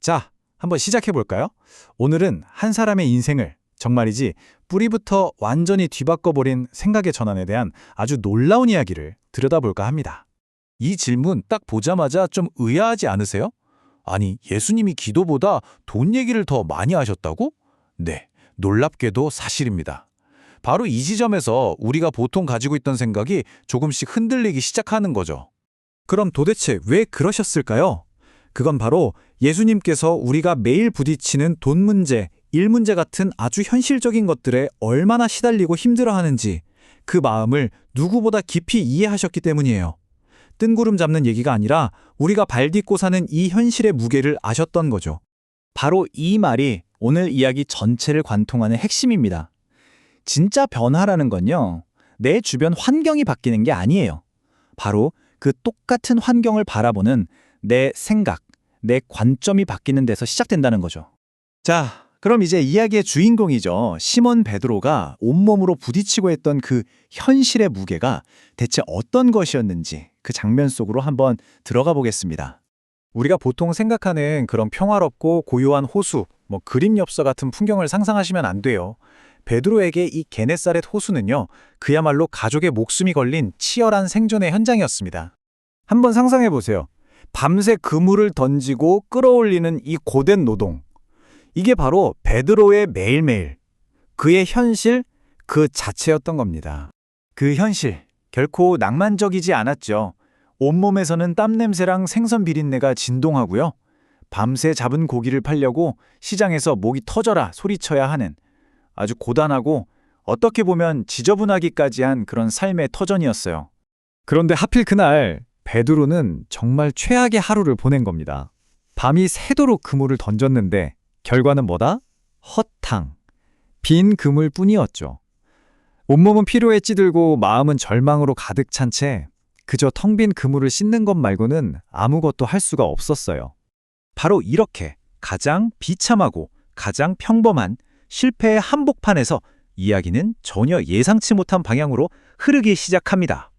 자, 한번 시작해 볼까요? 오늘은 한 사람의 인생을 정말이지 뿌리부터 완전히 뒤바꿔버린 생각의 전환에 대한 아주 놀라운 이야기를 들여다볼까 합니다. 이 질문 딱 보자마자 좀 의아하지 않으세요? 아니, 예수님이 기도보다 돈 얘기를 더 많이 하셨다고? 네, 놀랍게도 사실입니다. 바로 이 지점에서 우리가 보통 가지고 있던 생각이 조금씩 흔들리기 시작하는 거죠. 그럼 도대체 왜 그러셨을까요? 그건 바로 예수님께서 우리가 매일 부딪히는 돈 문제, 일 문제 같은 아주 현실적인 것들에 얼마나 시달리고 힘들어하는지 그 마음을 누구보다 깊이 이해하셨기 때문이에요. 뜬구름 잡는 얘기가 아니라 우리가 발 딛고 사는 이 현실의 무게를 아셨던 거죠. 바로 이 말이 오늘 이야기 전체를 관통하는 핵심입니다. 진짜 변화라는 건요, 내 주변 환경이 바뀌는 게 아니에요. 바로 그 똑같은 환경을 바라보는 내 생각, 내 관점이 바뀌는 데서 시작된다는 거죠. 자, 그럼 이제 이야기의 주인공이죠. 시몬 베드로가 온몸으로 부딪히고 했던 그 현실의 무게가 대체 어떤 것이었는지 그 장면 속으로 한번 들어가 보겠습니다. 우리가 보통 생각하는 그런 평화롭고 고요한 호수, 그림 엽서 같은 풍경을 상상하시면 안 돼요. 베드로에게 이 게네사렛 호수는요, 그야말로 가족의 목숨이 걸린 치열한 생존의 현장이었습니다. 한번 상상해 보세요. 밤새 그물을 던지고 끌어올리는 이 고된 노동. 이게 바로 베드로의 매일매일, 그의 현실 그 자체였던 겁니다. 그 현실, 결코 낭만적이지 않았죠. 온몸에서는 땀냄새랑 생선 비린내가 진동하고요. 밤새 잡은 고기를 팔려고 시장에서 목이 터져라 소리쳐야 하는 아주 고단하고 어떻게 보면 지저분하기까지 한 그런 삶의 터전이었어요. 그런데 하필 그날 베드로는 정말 최악의 하루를 보낸 겁니다. 밤이 새도록 그물을 던졌는데 결과는 뭐다? 헛탕. 빈 그물 뿐이었죠. 온몸은 피로에 찌들고 마음은 절망으로 가득 찬 채 그저 텅 빈 그물을 씻는 것 말고는 아무것도 할 수가 없었어요. 바로 이렇게 가장 비참하고 가장 평범한 실패의 한복판에서 이야기는 전혀 예상치 못한 방향으로 흐르기 시작합니다.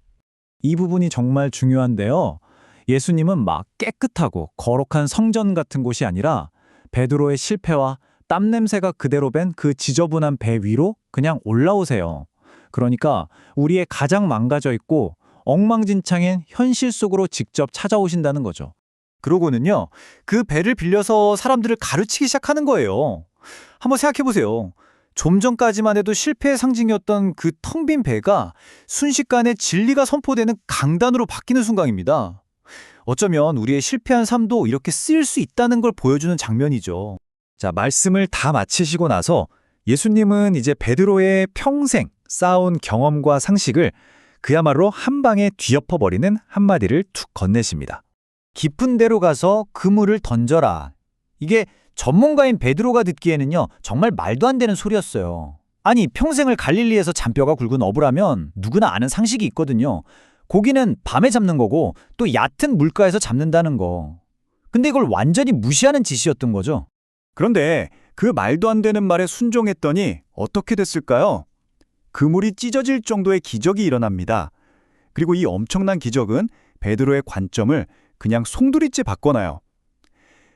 이 부분이 정말 중요한데요. 예수님은 막 깨끗하고 거룩한 성전 같은 곳이 아니라 베드로의 실패와 땀냄새가 그대로 밴 그 지저분한 배 위로 그냥 올라오세요. 그러니까 우리의 가장 망가져 있고 엉망진창인 현실 속으로 직접 찾아오신다는 거죠. 그러고는요, 그 배를 빌려서 사람들을 가르치기 시작하는 거예요. 한번 생각해 보세요. 좀 전까지만 해도 실패의 상징이었던 그 텅 빈 배가 순식간에 진리가 선포되는 강단으로 바뀌는 순간입니다. 어쩌면 우리의 실패한 삶도 이렇게 쓰일 수 있다는 걸 보여주는 장면이죠. 자, 말씀을 다 마치시고 나서 예수님은 이제 베드로의 평생 쌓아온 경험과 상식을 그야말로 한 방에 뒤엎어버리는 한마디를 툭 건네십니다. 깊은 데로 가서 그물을 던져라. 이게 전문가인 베드로가 듣기에는요, 정말 말도 안 되는 소리였어요. 아니, 평생을 갈릴리에서 잔뼈가 굵은 어부라면 누구나 아는 상식이 있거든요. 고기는 밤에 잡는 거고 또 얕은 물가에서 잡는다는 거. 근데 이걸 완전히 무시하는 짓이었던 거죠. 그런데 그 말도 안 되는 말에 순종했더니 어떻게 됐을까요? 그물이 찢어질 정도의 기적이 일어납니다. 그리고 이 엄청난 기적은 베드로의 관점을 그냥 송두리째 바꿔놔요.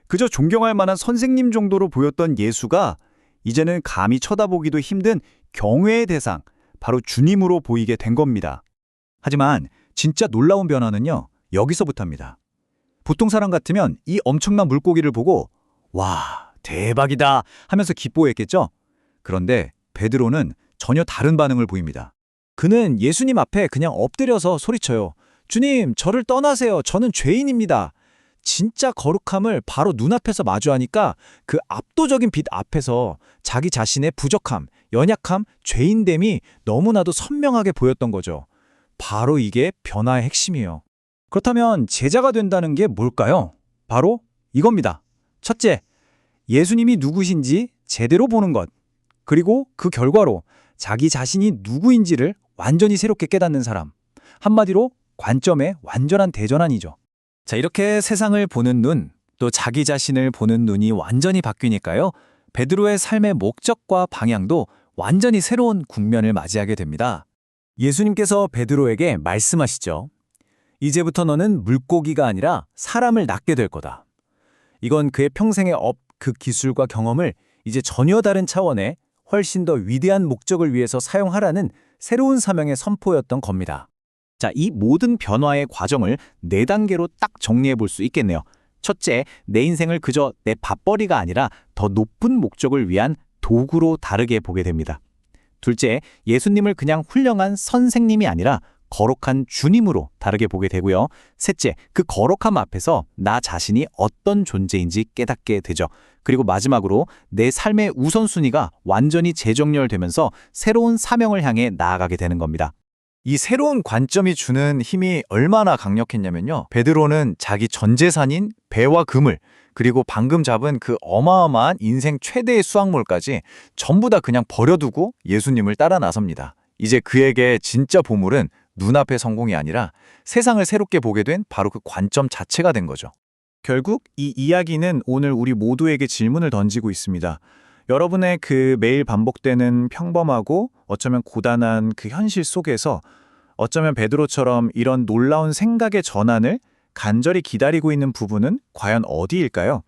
그저 존경할 만한 선생님 정도로 보였던 예수가 이제는 감히 쳐다보기도 힘든 경외의 대상, 바로 주님으로 보이게 된 겁니다. 하지만 진짜 놀라운 변화는요, 여기서부터입니다. 보통 사람 같으면 이 엄청난 물고기를 보고 와, 대박이다 하면서 기뻐했겠죠? 그런데 베드로는 전혀 다른 반응을 보입니다. 그는 예수님 앞에 그냥 엎드려서 소리쳐요. 주님, 저를 떠나세요. 저는 죄인입니다. 진짜 거룩함을 바로 눈앞에서 마주하니까 그 압도적인 빛 앞에서 자기 자신의 부족함, 연약함, 죄인됨이 너무나도 선명하게 보였던 거죠. 바로 이게 변화의 핵심이에요. 그렇다면 제자가 된다는 게 뭘까요? 바로 이겁니다. 첫째, 예수님이 누구신지 제대로 보는 것. 그리고 그 결과로 자기 자신이 누구인지를 완전히 새롭게 깨닫는 사람. 한마디로 관점의 완전한 대전환이죠. 자, 이렇게 세상을 보는 눈, 또 자기 자신을 보는 눈이 완전히 바뀌니까요, 베드로의 삶의 목적과 방향도 완전히 새로운 국면을 맞이하게 됩니다. 예수님께서 베드로에게 말씀하시죠. 이제부터 너는 물고기가 아니라 사람을 낳게 될 거다. 이건 그의 평생의 그 기술과 경험을 이제 전혀 다른 차원의 훨씬 더 위대한 목적을 위해서 사용하라는 새로운 사명의 선포였던 겁니다. 자, 이 모든 변화의 과정을 4단계로 딱 정리해 볼 수 있겠네요. 첫째, 내 인생을 그저 내 밥벌이가 아니라 더 높은 목적을 위한 도구로 다르게 보게 됩니다. 둘째, 예수님을 그냥 훌륭한 선생님이 아니라 거룩한 주님으로 다르게 보게 되고요. 셋째, 그 거룩함 앞에서 나 자신이 어떤 존재인지 깨닫게 되죠. 그리고 마지막으로 내 삶의 우선순위가 완전히 재정렬되면서 새로운 사명을 향해 나아가게 되는 겁니다. 이 새로운 관점이 주는 힘이 얼마나 강력했냐면요. 베드로는 자기 전 재산인 배와 그물, 그리고 방금 잡은 그 어마어마한 인생 최대의 수확물까지 전부 다 그냥 버려두고 예수님을 따라 나섭니다. 이제 그에게 진짜 보물은 눈앞의 성공이 아니라 세상을 새롭게 보게 된 바로 그 관점 자체가 된 거죠. 결국 이 이야기는 오늘 우리 모두에게 질문을 던지고 있습니다. 여러분의 그 매일 반복되는 평범하고 어쩌면 고단한 그 현실 속에서 어쩌면 베드로처럼 이런 놀라운 생각의 전환을 간절히 기다리고 있는 부분은 과연 어디일까요?